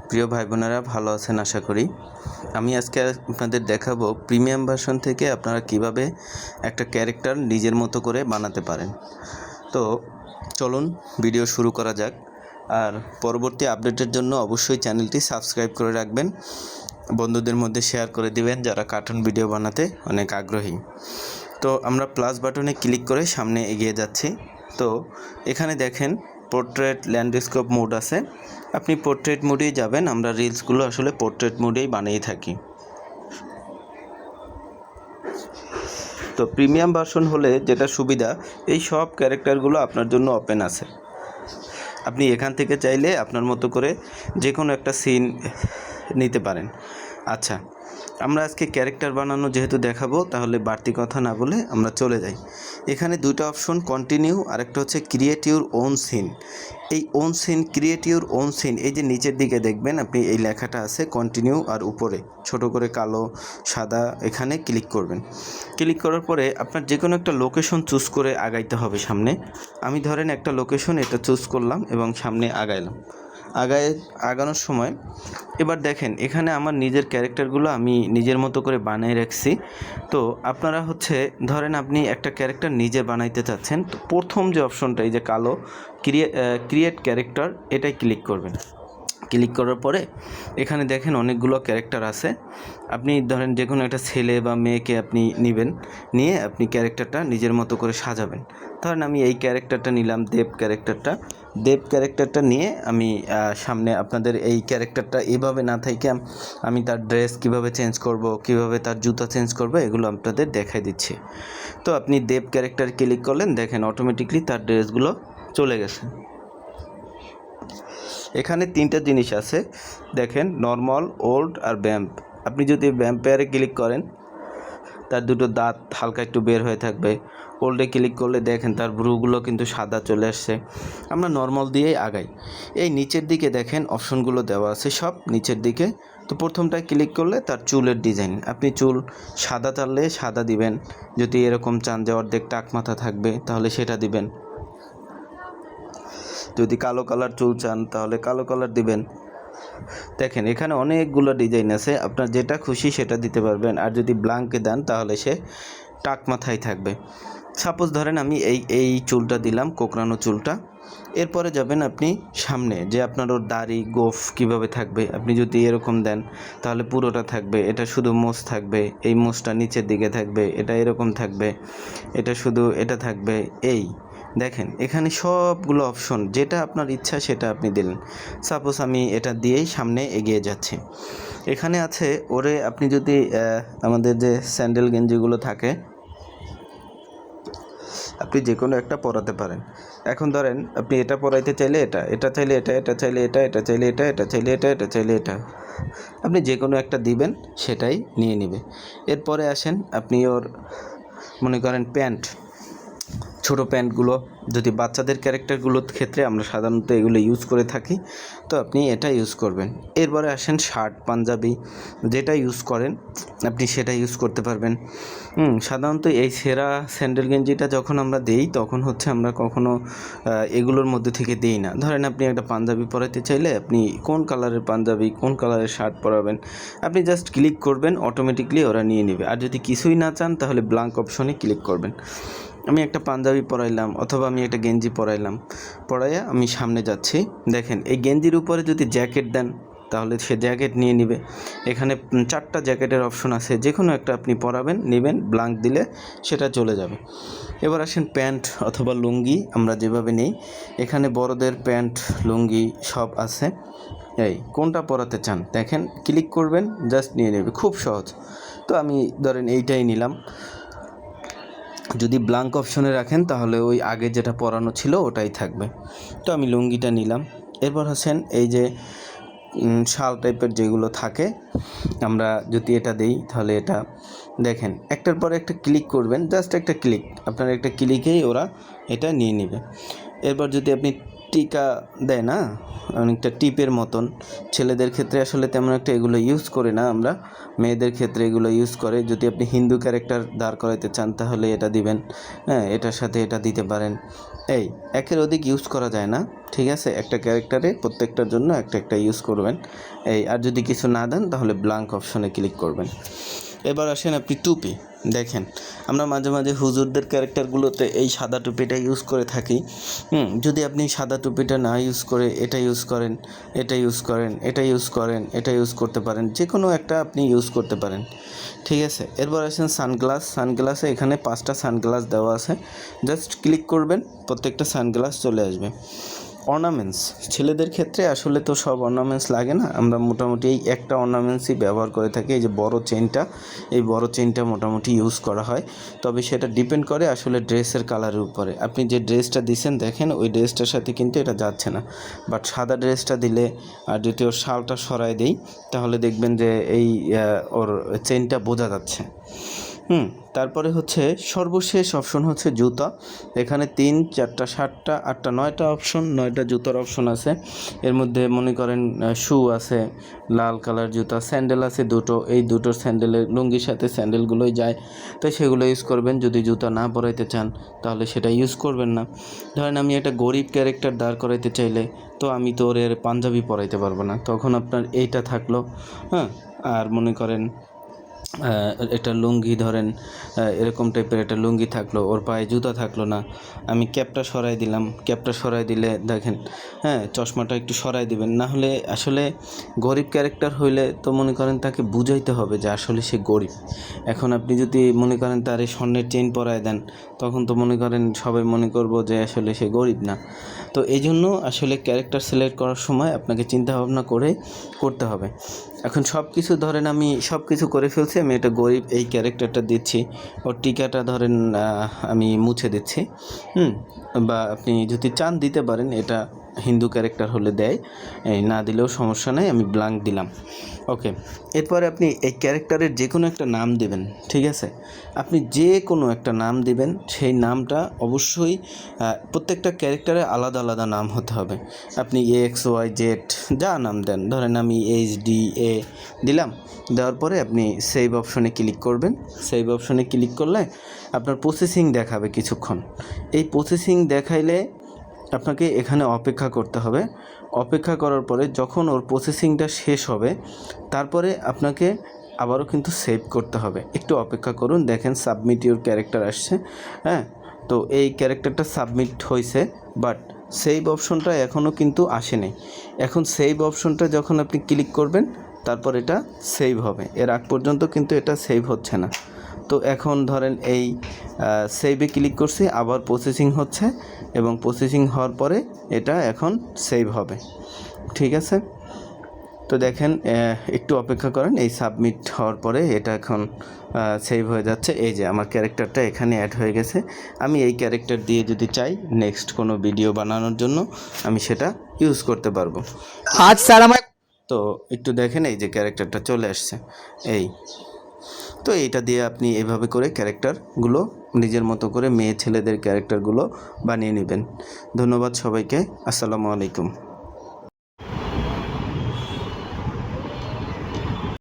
প্রিয় ভাই বোনেরা, ভালো আছেন আশা করি। আমি আজকে আপনাদের দেখাবো প্রিমিয়াম ভার্সন থেকে আপনারা কিভাবে একটা ক্যারেক্টার নিজের মতো করে বানাতে পারেন। তো চলুন ভিডিও শুরু করা যাক। আর পরবর্তী আপডেটের জন্য অবশ্যই চ্যানেলটি সাবস্ক্রাইব করে রাখবেন, বন্ধুদের মধ্যে শেয়ার করে দিবেন যারা কার্টুন ভিডিও বানাতে অনেক আগ্রহী। তো আমরা প্লাস বাটনে ক্লিক করে সামনে এগিয়ে যাচ্ছি। তো এখানে দেখেন পোর্ট্রেট ল্যান্ডস্কেপ মোড আছে, আপনি পোর্ট্রেট মোডেই যাবেন। আমরা রিলসগুলো আসলে পোর্ট্রেট মোডেই বানিয়ে থাকি। তো প্রিমিয়াম ভার্সন হলে যেটা সুবিধা, এই সব ক্যারেক্টারগুলো আপনার জন্য ওপেন আছে। আপনি এখান থেকে চাইলে আপনার মতো করে যে কোনো একটা সিন নিতে পারেন। আচ্ছা, আমরা আজকে ক্যারেক্টার বানানো যেহেতু দেখাবো, তাহলে বাড়তি কথা না বলে আমরা চলে যাই। এখানে দুটো অপশন, কন্টিনিউ আর একটা হচ্ছে ক্রিয়েট ইউর ওন সিন। এই own scene, create your own scene, এই যে নিচের দিকে দেখবেন আপনি এই লেখাটা আছে কন্টিনিউ, আর উপরে ছোট করে কালো সাদা, এখানে ক্লিক করবেন। ক্লিক করার পরে আপনার যে কোনো একটা লোকেশন চুজ করে আগাইতে হবে সামনে। আমি ধরেন একটা লোকেশন এটা চুজ করলাম এবং সামনে আগাইলাম। আগানোর সময় এবার দেখেন এখানে আমার নিজের ক্যারেক্টারগুলো আমি নিজের মতো করে বানিয়ে রাখছি। তো আপনারা ধরেন আপনি একটা ক্যারেক্টার নিজে বানাইতে চাচ্ছেন, তো প্রথম যে অপশনটা এই যে কালো ক্রিয়েট ক্যারেক্টার, এটাই ক্লিক করবেন। ক্লিক করার পরে এখানে দেখেন অনেকগুলো ক্যারেক্টার আছে। আপনি ধরেন যে কোনো একটা ছেলে বা মেয়েকে আপনি নিয়ে আপনি ক্যারেক্টারটা নিজের মতো করে সাজাবেন। ধরেন আমি এই ক্যারেক্টারটা নিলাম, দেব ক্যারেক্টারটা নিয়ে আমি সামনে আপনাদের এই ক্যারেক্টারটা এভাবে না থেকে আমি তার ড্রেস কিভাবে চেঞ্জ করব, কিভাবে তার জুতা চেঞ্জ করব, এগুলো আপনাদের দেখাই দিচ্ছি। তো আপনি দেব ক্যারেক্টার ক্লিক করলেন, দেখেন অটোমেটিকলি তার ড্রেসগুলো চলে গেছে। এখানে তিনটা জিনিস আছে, দেখেন নর্মাল, ওল্ড আর ভ্যাম্প। আপনি যদি ভ্যাম্পায়ারে ক্লিক করেন, তার দুটো দাঁত হালকা একটু বের হয়ে থাকবে। ওল্ডে ক্লিক করলে দেখেন তার ভ্রুগুলো কিন্তু সাদা চলে আসছে। আমরা নর্মাল দিয়েই আগাই। এই নিচের দিকে দেখেন অপশনগুলো দেওয়া আছে সব নিচের দিকে। তো প্রথমটায় ক্লিক করলে তার চুলের ডিজাইন, আপনি চুল সাদা চাইলে সাদা দিবেন, যদি এরকম চান যে অর্ধেক টাক মাথা থাকবে তাহলে সেটা দিবেন, যদি কালো কালার চুল চান তাহলে কালো কালার দিবেন। দেখেন এখানে অনেকগুলো ডিজাইন আছে, আপনার যেটা খুশি সেটা দিতে পারবেন। আর যদি ব্ল্যাঙ্কে দেন তাহলে সে টাক মাথায় থাকবে। সাপোজ ধরেন আমি এই চুলটা দিলাম, কোকড়ানো চুলটা। এরপরে যাবেন আপনি সামনে, যে আপনার ওর দাড়ি গোফ কিভাবে থাকবে। আপনি যদি এরকম দেন তাহলে পুরোটা থাকবে, এটা শুধু মোজ থাকবে, এই মোজটা নিচের দিকে থাকবে, এটা এরকম থাকবে, এটা শুধু এটা থাকবে। এই দেখেন এখানে সবগুলো অপশন, যেটা আপনার ইচ্ছা সেটা আপনি দিলেন। সাপোজ আমি এটা দিয়েই সামনে এগিয়ে যাচ্ছি। এখানে আছে ওরে আপনি যদি আমাদের যে স্যান্ডেল গেঞ্জিগুলো থাকে, আপনি যে কোনো একটা পরাতে পারেন। এখন ধরেন আপনি এটা পরাইতে চাইলে এটা চাইলে এটা চাইলে এটা চাইলে এটা চাইলে এটা চাইলে এটা, আপনি যে কোনো একটা দিবেন, সেটাই নিয়ে নেবে। এরপরে আসেন আপনি ওর মনে করেন প্যান্ট, ছোট প্যান্টগুলো, যদি বাচ্চাদের ক্যারেক্টারগুলোর ক্ষেত্রে আমরা সাধারণত এগুলো ইউজ করে থাকি, তো আপনি এটা ইউজ করবেন। এরপরে আসেন শার্ট পাঞ্জাবি, যেটা ইউজ করেন আপনি সেটা ইউজ করতে পারবেন। সাধারণত এই সেরা স্যান্ডেল গেঞ্জিটা যখন আমরা দেই, তখন আমরা কখনো এগুলোর মধ্যে থেকে দিই না। ধরেন আপনি একটা পাঞ্জাবি পরাতে চাইলে আপনি কোন কালারের পাঞ্জাবি, কোন কালারের শার্ট পরাবেন, আপনি জাস্ট ক্লিক করবেন, অটোমেটিকলি ওরা নিয়ে নেবে। আর যদি কিছুই না চান তাহলে ব্ল্যাঙ্ক অপশনে ক্লিক করবেন। আমি একটা পাঞ্জাবি পরাইলাম অথবা আমি একটা গেঞ্জি পরাইয়া আমি সামনে যাচ্ছি। দেখেন এই গেঞ্জির উপরে যদি জ্যাকেট দেন তাহলে সে জ্যাকেট নিয়ে নেবে। এখানে 4টা জ্যাকেটের অপশন আছে, যে কোনো একটা আপনি পরাবেন, নেবেন, ব্ল্যাঙ্ক দিলে সেটা চলে যাবে। এবার আসেন প্যান্ট অথবা লুঙ্গি, আমরা যেভাবে নেই এখানে বড়দের প্যান্ট লুঙ্গি সব আছে। এই কোনটা পরাতে চান দেখেন, ক্লিক করবেন, জাস্ট নিয়ে নেবে, খুব সহজ। তো আমি ধরেন এইটাই নিলাম। যদি ব্ল্যাঙ্ক অপশনে রাখেন তাহলে ওই আগে যেটা পরানো ছিল ওটাই থাকবে। তো আমি লুঙ্গিটা নিলাম। এরপর আছেন এই যে শাল টাইপের যেগুলো থাকে, আমরা যদি এটা দেই তাহলে এটা দেখেন একটার পরে একটা ক্লিক করবেন, জাস্ট একটা ক্লিক, আপনার একটা ক্লিকেই ওরা এটা নিয়ে নেবে। এরপর যদি আপনি টিকা দেয় না, অনেকটা টিপের মতন। ছেলেদের ক্ষেত্রে আসলে তেমন একটা এগুলো ইউজ করি না আমরা, মেয়েদের ক্ষেত্রে এগুলো ইউজ করে। যদি আপনি হিন্দু ক্যারেক্টার দাঁড় করাইতে চান তাহলে এটা দিবেন, হ্যাঁ, এটার সাথে এটা দিতে পারেন। এই একের অধিক ইউজ করা যায় না, ঠিক আছে? একটা ক্যারেক্টারে প্রত্যেকটার জন্য একটা একটা ইউজ করবেন। এই আর যদি কিছু না দেন তাহলে ব্ল্যাঙ্ক অপশনে ক্লিক করবেন। এবার আসেন আপনি টুপি। দেখেন আমরা মাঝে মাঝে হুজুরদের ক্যারেক্টারগুলোতে এই সাদা টুপিটা ইউজ করে থাকি। যদি আপনি সাদা টুপিটা না ইউজ করে এটা ইউজ করেন, এটা ইউজ করেন, এটা ইউজ করেন, এটা ইউজ করতে পারেন, যে কোনো একটা আপনি ইউজ করতে পারেন, ঠিক আছে? এরপর আসেন সানগ্লাস। সানগ্লাসে এখানে 5টা সানগ্লাস দেওয়া আছে, জাস্ট ক্লিক করবেন, প্রত্যেকটা সানগ্লাস চলে আসবে। অর্নামেন্টস, ছেলেদের ক্ষেত্রে আসলে তো সব অর্নামেন্টস লাগে না, আমরা মোটামুটি এই একটা অর্নামেন্টসই ব্যবহার করে থাকি। এই যে বড় চেইনটা, এই বড় চেইনটা মোটামুটি ইউজ করা হয়, তবে সেটা ডিপেন্ড করে আসলে ড্রেসের কালারের উপরে। আপনি যে ড্রেসটা দিছেন দেখেন ওই ড্রেসটার সাথে কিন্তু এটা যাচ্ছে না, বাট সাদা ড্রেসটা দিলে আর যদি ওর শালটা সরাই দেই তাহলে দেখবেন যে এই ওর চেইনটা বোঝা যাচ্ছে। তারপরে হচ্ছে সর্বশেষ অপশন হচ্ছে জুতা। এখানে 3, 4, 7, 8, 9টা অপশন, 9টা জুতার অপশন আছে। এর মধ্যে মনে করেন শু আছে, লাল কালার জুতা, স্যান্ডেল আছে দুটো, এই দুটোর স্যান্ডেলের লুঙ্গির সাথে স্যান্ডেলগুলোই যায়, তাই সেগুলো ইউজ করবেন। যদি জুতা না পরাইতে চান তাহলে সেটা ইউজ করবেন না। ধরেন আমি একটা গরিব ক্যারেক্টার দাঁড় করাইতে চাইলে তো আমি তো ওর পাঞ্জাবি পরাইতে পারবো না, তখন আপনার এইটা থাকলো, হ্যাঁ। আর মনে করেন একটা লুঙ্গি, ধরেন এরকম টাইপের একটা লুঙ্গি থাকলো, ওর পায়ে জুতা থাকলো না, আমি ক্যাপটা সরাই দিলাম। ক্যাপটা সরাই দিলে দেখেন, হ্যাঁ, চশমাটা একটু সরাই দিবেন, না হলে আসলে গরিব ক্যারেক্টার হইলে তো মনে করেন তাকে বুঝাইতে হবে যে আসলে সে গরিব। এখন আপনি যদি মনে করেন তার এই স্বর্ণের চেইন পরায় দেন তখন তো মনে করেন সবাই মনে করবো যে আসলে সে গরিব না। তো এই জন্য আসলে ক্যারেক্টার সিলেক্ট করার সময় আপনাকে চিন্তা ভাবনা করে করতে হবে। এখন সব কিছু ধরেন আমি সব কিছু করে ফেলছি, আমি এটা গরিব এই ক্যারেক্টারটা দিচ্ছি, ওর টিকাটা ধরেন আমি মুছে দিচ্ছি, বা আপনি যদি চান দিতে পারেন, এটা হিন্দু ক্যারেক্টার হলে দেয়, না দিলেও সমস্যা নেই, আমি ব্ল্যাঙ্ক দিলাম। ওকে, এরপরে আপনি এই ক্যারেক্টারের যে কোনো একটা নাম দেবেন, ঠিক আছে? আপনি যে কোনো একটা নাম দিবেন, সেই নামটা অবশ্যই প্রত্যেকটা ক্যারেক্টারে আলাদা আলাদা নাম হতে হবে। আপনি XYZ যা নাম দেন, ধরেন আমি HD দিলাম, দেওয়ার পরে আপনি সেভ অপশনে ক্লিক করবেন। সেভ অপশনে ক্লিক করলে আপনার প্রসেসিং দেখাবে কিছুক্ষণ। এই প্রসেসিং দেখাইলে আপনাকে এখানে অপেক্ষা করতে হবে। অপেক্ষা করার পরে যখন ওর প্রসেসিংটা শেষ হবে তারপরে আপনাকে আবারও কিন্তু সেভ করতে হবে। একটু অপেক্ষা করুন, দেখেন সাবমিট ইউর ক্যারেক্টার আসছে, হ্যাঁ। তো এই ক্যারেক্টারটা সাবমিট হয়েছে, বাট সেভ অপশনটা এখনও কিন্তু আসেনি। এখন সেভ অপশনটা যখন আপনি ক্লিক করবেন তারপর এটা সেভ হবে, এর আগ পর্যন্ত কিন্তু এটা সেভ হচ্ছে না। তো এখন ধরেন এই সেভে ক্লিক করছি, আবার প্রসেসিং হচ্ছে, এবং প্রসেসিং হওয়ার পরে এটা এখন সেভ হবে, ঠিক আছে? তো দেখেন একটু অপেক্ষা করেন, এই সাবমিট হওয়ার পরে এটা এখন সেভ হয়ে যাচ্ছে। এই যে আমার ক্যারেক্টারটা এখানে অ্যাড হয়ে গেছে। আমি এই ক্যারেক্টার দিয়ে যদি চাই নেক্সট কোনো ভিডিও বানানোর জন্য আমি সেটা ইউজ করতে পারবো। আজ স্যার আমায় তো একটু দেখেন এই যে ক্যারেক্টারটা চলে আসছে। তো এইটা দিয়ে আপনি এভাবে করে ক্যারেক্টারগুলো নিজের মতো করে মেয়ে ছেলেদের ক্যারেক্টারগুলো বানিয়ে নেবেন। ধন্যবাদ সবাইকে। আসসালামু আলাইকুম।